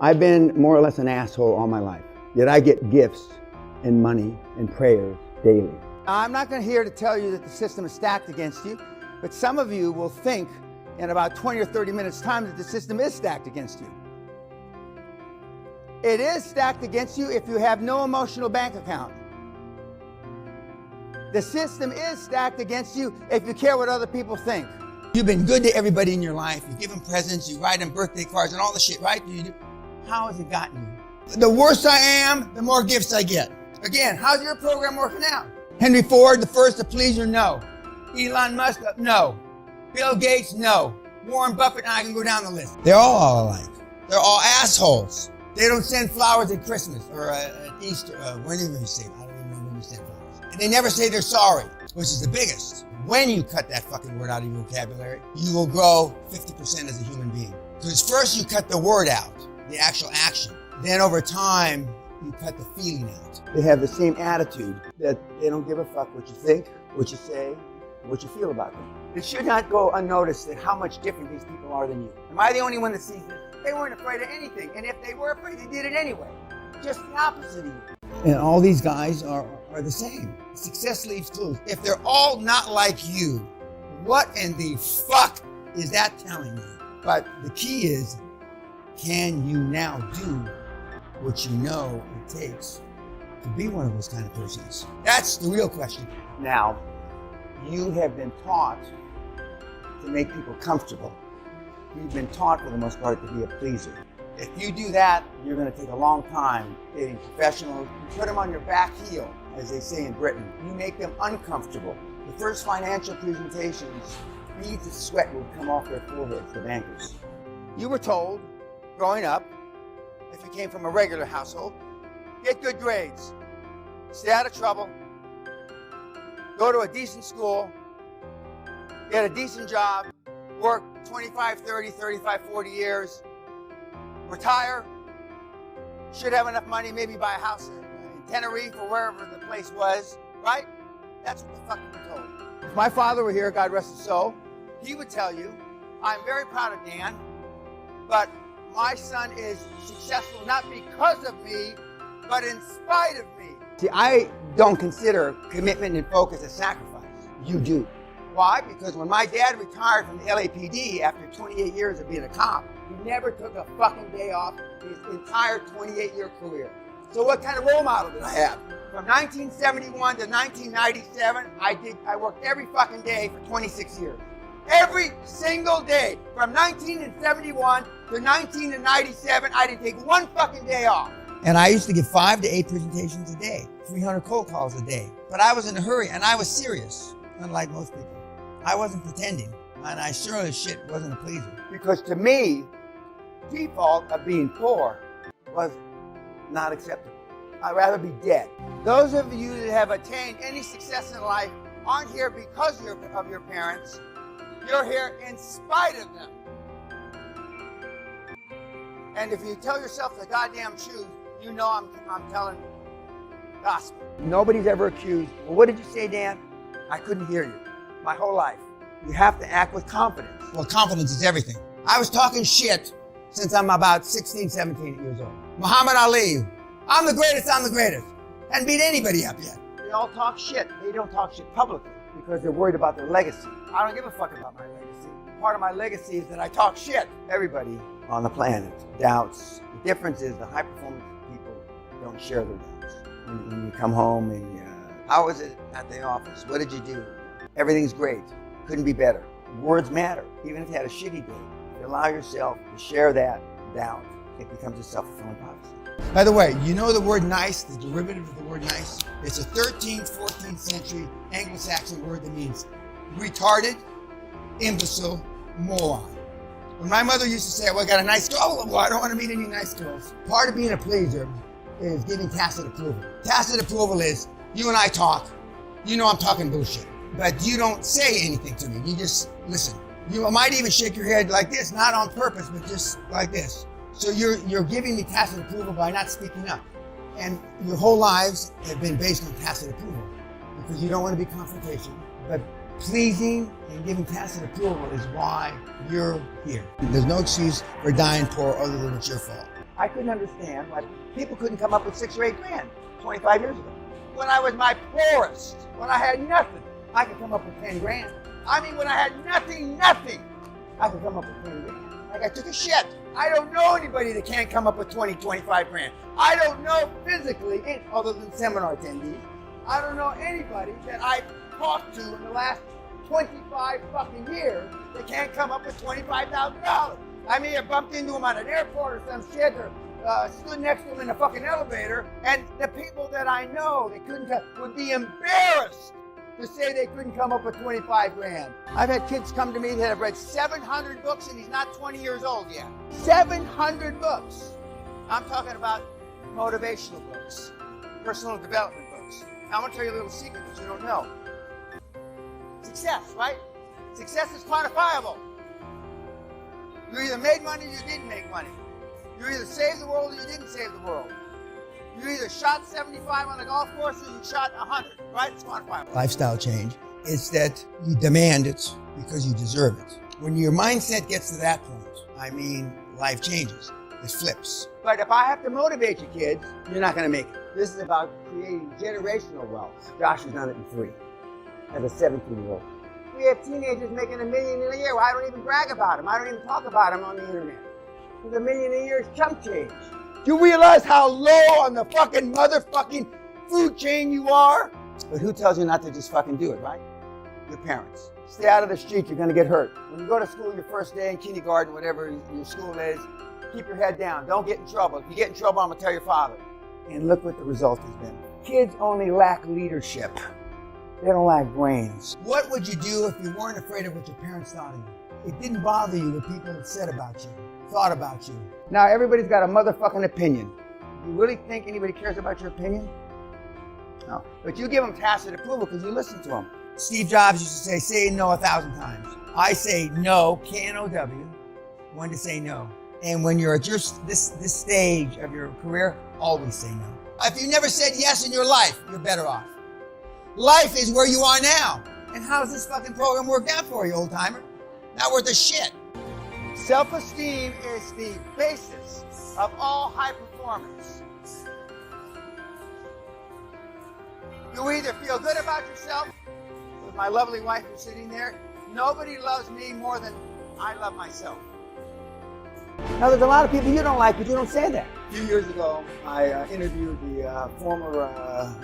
I've been more or less an asshole all my life, yet I get gifts and money and prayers daily. I'm not here to tell you that the system is stacked against you, but some of you will think in about 20 or 30 minutes time that the system is stacked against you. It is stacked against you if you have no emotional bank account. The system is stacked against you if you care what other people think. You've been good to everybody in your life. You give them presents, you write them birthday cards and all the shit, right? How has it gotten you? The worse I am, the more gifts I get. Again, how's your program working out? Henry Ford, the first to please, or no? Elon Musk, no. Bill Gates, no. Warren Buffett, and I can go down the list. They're all alike. They're all assholes. They don't send flowers at Christmas or at Easter. When do you say? I don't even know when you send flowers. And they never say they're sorry, which is the biggest. When you cut that fucking word out of your vocabulary, you will grow 50% as a human being. Because first you cut the word out, the actual action. Then over time, you cut the feeling out. They have the same attitude that they don't give a fuck what you think, what you say, what you feel about them. It should not go unnoticed that how much different these people are than you. Am I the only one that sees this? They weren't afraid of anything, and if they were afraid, they did it anyway. Just the opposite of you. And all these guys are the same. Success leaves clues. If they're all not like you, what in the fuck is that telling me? But the key is, can you now do what you know it takes to be one of those kind of persons? That's the real question. Now, you have been taught to make people comfortable. You've been taught for the most part to be a pleaser. If you do that, you're going to take a long time dating professionals. You put them on your back heel, as they say in Britain. You make them uncomfortable. The first financial presentations, beads of sweat would come off their foreheads, the bankers. You were told, growing up, if you came from a regular household, get good grades, stay out of trouble, go to a decent school, get a decent job, work 25, 30, 35, 40 years, retire, should have enough money, maybe buy a house in Tenerife or wherever the place was, right? That's what the fuck you were told. If my father were here, God rest his soul, he would tell you, I'm very proud of Dan, but my son is successful not because of me, but in spite of me. See, I don't consider commitment and focus a sacrifice. You do. Why? Because when my dad retired from the LAPD after 28 years of being a cop, he never took a fucking day off his entire 28-year career. So what kind of role model did I have? From 1971 to 1997, I worked every fucking day for 26 years. Every single day. From 1971 to 1997, I didn't take one fucking day off. And I used to give 5 to 8 presentations a day, 300 cold calls a day. But I was in a hurry and I was serious, unlike most people. I wasn't pretending, and I sure as shit wasn't a pleaser. Because to me, default of being poor was not acceptable. I'd rather be dead. Those of you that have attained any success in life aren't here because of your parents. You're here in spite of them. And if you tell yourself the goddamn truth, you know I'm telling gospel. Nobody's ever accused. Well, what did you say, Dan? I couldn't hear you. My whole life. You have to act with confidence. Well, confidence is everything. I was talking shit since I'm about 16, 17 years old. Muhammad Ali, I'm the greatest. Hadn't beat anybody up yet. They all talk shit. They don't talk shit publicly because they're worried about their legacy. I don't give a fuck about my legacy. Part of my legacy is that I talk shit. Everybody on the planet doubts. The difference is the high performance people don't share their doubts. When you come home and how was it at the office? What did you do? Everything's great. Couldn't be better. Words matter. Even if you had a shitty day, if you allow yourself to share that doubt, it becomes a self-fulfilling prophecy. By the way, you know the word nice, the derivative of the word nice? It's a 13th, 14th century Anglo-Saxon word that means retarded, imbecile, moron. When my mother used to say, well, I got a nice girl, well, I don't want to meet any nice girls. Part of being a pleaser is giving tacit approval. Tacit approval is, you and I talk, you know I'm talking bullshit, but you don't say anything to me, you just listen. You might even shake your head like this, not on purpose, but just like this. So you're giving me tacit approval by not speaking up. And your whole lives have been based on tacit approval because you don't want to be confrontational. But pleasing and giving tacit approval is why you're here. There's no excuse for dying poor other than it's your fault. I couldn't understand why people couldn't come up with 6 or 8 grand 25 years ago. When I was my poorest, when I had nothing, I could come up with 10 grand. I mean, when I had nothing, I could come up with 10 grand. Like I took a shit. I don't know anybody that can't come up with 20, 25 grand. I don't know physically, other than seminar attendees, I don't know anybody that I've talked to in the last 25 fucking years that can't come up with $25,000. I may have bumped into them at an airport or some shit, or stood next to them in a fucking elevator, and the people that I know that couldn't would be embarrassed to say they couldn't come up with 25 grand. I've had kids come to me that have read 700 books and he's not 20 years old yet. 700 books. I'm talking about motivational books, personal development books. Now, I'm gonna tell you a little secret that you don't know. Success, right? Success is quantifiable. You either made money or you didn't make money. You either saved the world or you didn't save the world. You either shot 75 on a golf course or you shot 100, right? It's quantifiable. Lifestyle change is that you demand it because you deserve it. When your mindset gets to that point, I mean, life changes. It flips. But if I have to motivate you kids, you're not gonna make it. This is about creating generational wealth. Josh has done it in 3, as a 17-year-old. We have teenagers making $1 million a year. Well, I don't even brag about them. I don't even talk about them on the internet. Because $1 million a year is chump change. Do you realize how low on the fucking motherfucking food chain you are? But who tells you not to just fucking do it, right? Your parents. Stay out of the street, you're gonna get hurt. When you go to school your first day in kindergarten, whatever your school is, keep your head down. Don't get in trouble. If you get in trouble, I'm gonna tell your father. And look what the result has been. Kids only lack leadership. They don't lack brains. What would you do if you weren't afraid of what your parents thought of you? It didn't bother you what people had said about you, thought about you. Now everybody's got a motherfucking opinion. You really think anybody cares about your opinion? No. But you give them tacit approval because you listen to them. Steve Jobs used to say no 1,000 times. I say no, K-N-O-W, when to say no. And when you're at this stage of your career, always say no. If you never said yes in your life, you're better off. Life is where you are now. And how's this fucking program worked out for you, old timer? Not worth a shit. Self-esteem is the basis of all high performance. You either feel good about yourself, with my lovely wife who's sitting there, nobody loves me more than I love myself. Now there's a lot of people you don't like, but you don't say that. A few years ago, I interviewed the former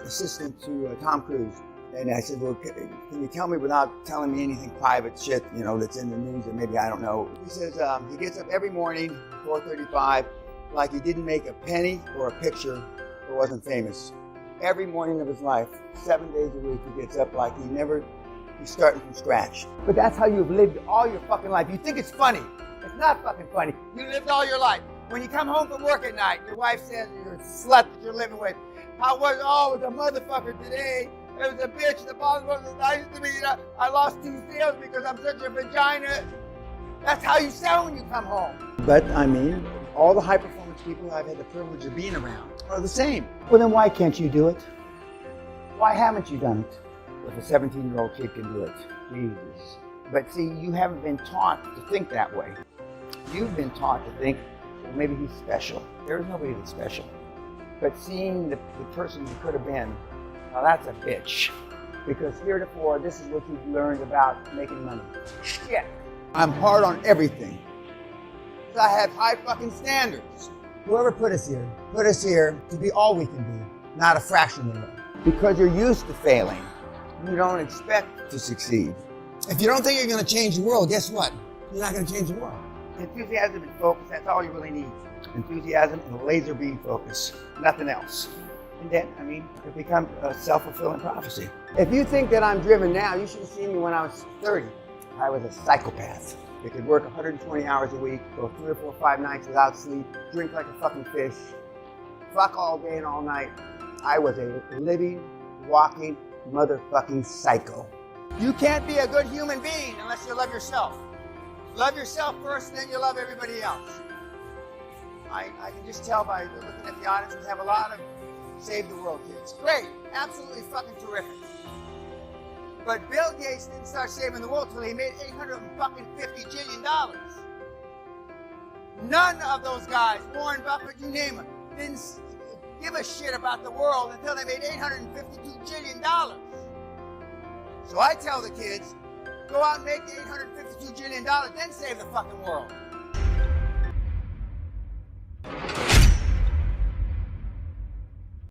assistant to Tom Cruise. And I said, well, can you tell me without telling me anything private shit, that's in the news that maybe I don't know? He says he gets up every morning, 4:35, like he didn't make a penny or a picture or wasn't famous. Every morning of his life, 7 days a week, he gets up like he's starting from scratch. But that's how you've lived all your fucking life. You think it's funny. It's not fucking funny. You lived all your life. When you come home from work at night, your wife says you're a slut that you're living with. It was a motherfucker today. It was a bitch. The boss wasn't nice to me. I lost 2 sales because I'm such a vagina. That's how you sound when you come home. But, all the high-performance people I've had the privilege of being around are the same. Well, then why can't you do it? Why haven't you done it? If a 17-year-old kid can do it. Jesus. But see, you haven't been taught to think that way. You've been taught to think, well, maybe he's special. There is nobody that's special. But seeing the person you could have been, now that's a bitch. Because heretofore, this is what you've learned about making money. Shit. I'm hard on everything. Because I have high fucking standards. Whoever put us here to be all we can be, not a fraction of it. Because you're used to failing. You don't expect to succeed. If you don't think you're going to change the world, guess what? You're not going to change the world. Enthusiasm and focus, that's all you really need. Enthusiasm and laser beam focus, nothing else. And then, it becomes a self-fulfilling prophecy. If you think that I'm driven now, you should have seen me when I was 30. I was a psychopath. I could work 120 hours a week, go 3 or 4 or 5 nights without sleep, drink like a fucking fish, fuck all day and all night. I was a living, walking, motherfucking psycho. You can't be a good human being unless you love yourself. Love yourself first, then you love everybody else. I can just tell by looking at the audience, we have a lot of Save the World kids. Great, absolutely fucking terrific. But Bill Gates didn't start saving the world till he made $850 billion. None of those guys, Warren Buffett, you name them, didn't give a shit about the world until they made $852 billion. So I tell the kids, go out and make the $852 billion, then save the fucking world.